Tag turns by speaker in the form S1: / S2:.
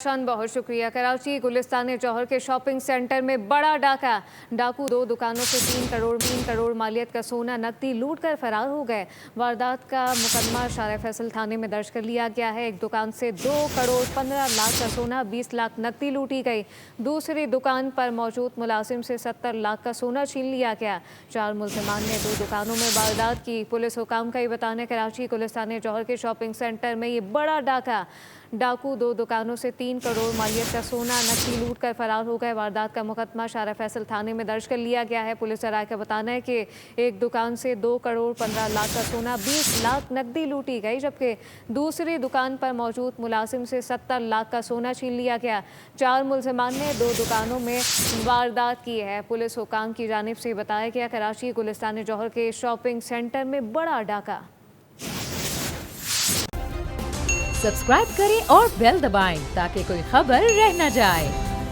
S1: बहुत शुक्रिया। कराची गुलिस्तान जौहर के शॉपिंग सेंटर में बड़ा डाका। डाकू 2 दुकानों से 3 करोड़ मालियत का सोना नकदी लूट कर फरार हो गए। वारदात का मुकदमा शारा फैसल थाने में दर्ज कर लिया गया है। एक दुकान से 2 करोड़ 15 लाख का सोना, 20 लाख नकदी लूटी गई। दूसरी दुकान पर मौजूद मुलाजिम से 70 लाख का सोना छीन लिया गया। 4 मुल्जिमान ने 2 दुकानों में वारदात की। पुलिस हुकाम का ये बताना है कराची गुलिस्तान जौहर के शॉपिंग सेंटर में ये बड़ा डाका। डाकू 2 दुकानों से 3 करोड़ मालियत का सोना नकदी लूट कर फरार हो गए। वारदात का मुकदमा शारा फैसल थाने में दर्ज कर लिया गया है। पुलिस राय का बताना है कि एक दुकान से 2 करोड़ 15 लाख का सोना, 20 लाख नकदी लूटी गई, जबकि दूसरी दुकान पर मौजूद मुलाजिम से 70 लाख का सोना छीन लिया गया। 4 मुल्जिमान ने 2 दुकानों में वारदात की है। पुलिस हुकाम की जानिब से बताया गया कराची गुलिस्तान जौहर के शॉपिंग सेंटर में बड़ा डाका।
S2: सब्सक्राइब करें और बेल दबाएं ताकि कोई खबर रह न जाए।